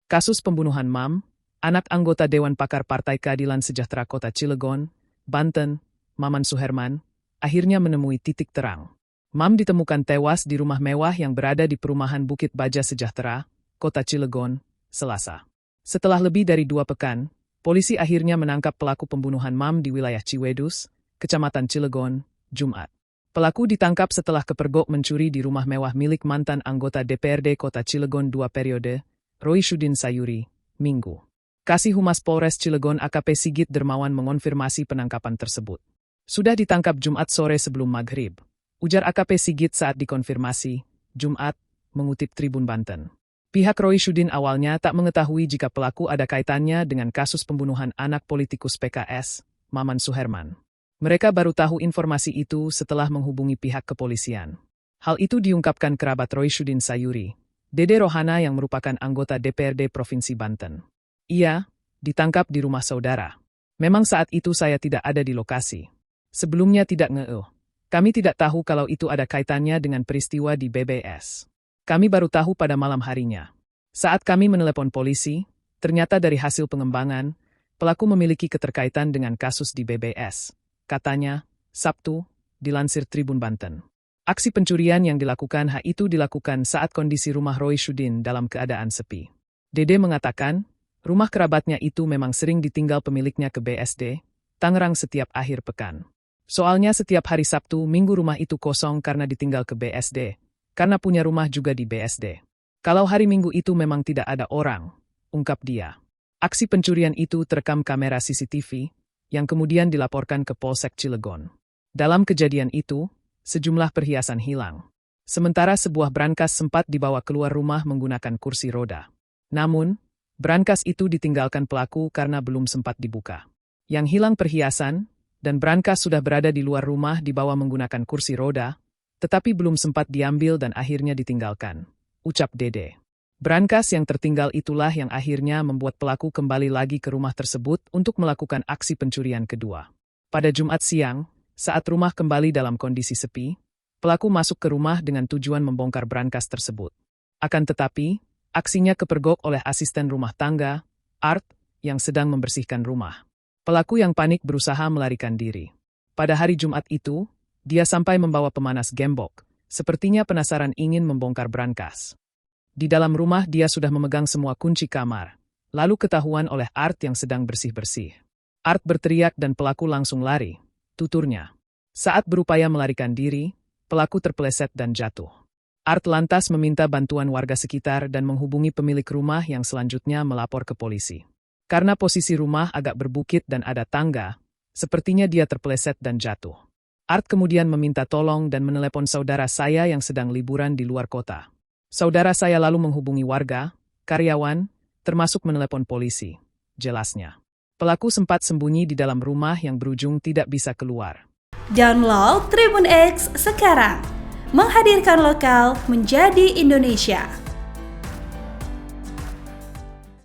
Kasus pembunuhan Mam, anak anggota Dewan Pakar Partai Keadilan Sejahtera Kota Cilegon, Banten, Maman Suherman, akhirnya menemui titik terang. Mam ditemukan tewas di rumah mewah yang berada di perumahan Bukit Baja Sejahtera, Kota Cilegon, Selasa. Setelah lebih dari 2 pekan, polisi akhirnya menangkap pelaku pembunuhan Mam di wilayah Ciwedus, Kecamatan Cilegon, Jumat. Pelaku ditangkap setelah kepergok mencuri di rumah mewah milik mantan anggota DPRD Kota Cilegon 2 periode, Roy Sudin Sayuri, Minggu. Kasih Humas Polres Cilegon AKP Sigit Dermawan mengonfirmasi penangkapan tersebut. Sudah ditangkap Jumat sore sebelum maghrib, ujar AKP Sigit saat dikonfirmasi, Jumat, mengutip Tribun Banten. Pihak Roy Sudin awalnya tak mengetahui jika pelaku ada kaitannya dengan kasus pembunuhan anak politikus PKS, Maman Suherman. Mereka baru tahu informasi itu setelah menghubungi pihak kepolisian. Hal itu diungkapkan kerabat Roy Sudin Sayuri, Dede Rohana yang merupakan anggota DPRD Provinsi Banten. Ia ditangkap di rumah saudara. Memang saat itu saya tidak ada di lokasi. Sebelumnya tidak ngeh. Kami tidak tahu kalau itu ada kaitannya dengan peristiwa di BBS. Kami baru tahu pada malam harinya. Saat kami menelepon polisi, ternyata dari hasil pengembangan, pelaku memiliki keterkaitan dengan kasus di BBS. Katanya, Sabtu, dilansir Tribun Banten. Aksi pencurian yang dilakukan itu dilakukan saat kondisi rumah Roy Sudin dalam keadaan sepi. Dede mengatakan, rumah kerabatnya itu memang sering ditinggal pemiliknya ke BSD, Tangerang setiap akhir pekan. Soalnya setiap hari Sabtu Minggu rumah itu kosong karena ditinggal ke BSD, karena punya rumah juga di BSD. Kalau hari Minggu itu memang tidak ada orang, ungkap dia. Aksi pencurian itu terekam kamera CCTV, yang kemudian dilaporkan ke Polsek Cilegon. Dalam kejadian itu, sejumlah perhiasan hilang. Sementara sebuah brankas sempat dibawa keluar rumah menggunakan kursi roda. Namun, brankas itu ditinggalkan pelaku karena belum sempat dibuka. Yang hilang perhiasan, dan brankas sudah berada di luar rumah dibawa menggunakan kursi roda, tetapi belum sempat diambil dan akhirnya ditinggalkan, ucap Dede. Brankas yang tertinggal itulah yang akhirnya membuat pelaku kembali lagi ke rumah tersebut untuk melakukan aksi pencurian kedua. Pada Jumat siang, saat rumah kembali dalam kondisi sepi, pelaku masuk ke rumah dengan tujuan membongkar brankas tersebut. Akan tetapi, aksinya kepergok oleh asisten rumah tangga, Art, yang sedang membersihkan rumah. Pelaku yang panik berusaha melarikan diri. Pada hari Jumat itu, dia sampai membawa pemanas gembok, sepertinya penasaran ingin membongkar brankas. Di dalam rumah dia sudah memegang semua kunci kamar, lalu ketahuan oleh Art yang sedang bersih-bersih. Art berteriak dan pelaku langsung lari, tuturnya. Saat berupaya melarikan diri, pelaku terpeleset dan jatuh. Art lantas meminta bantuan warga sekitar dan menghubungi pemilik rumah yang selanjutnya melapor ke polisi. Karena posisi rumah agak berbukit dan ada tangga, sepertinya dia terpeleset dan jatuh. Art kemudian meminta tolong dan menelepon saudara saya yang sedang liburan di luar kota. Saudara saya lalu menghubungi warga, karyawan, termasuk menelepon polisi, jelasnya. Pelaku sempat sembunyi di dalam rumah yang berujung tidak bisa keluar. Download Tribun X sekarang, menghadirkan lokal menjadi Indonesia.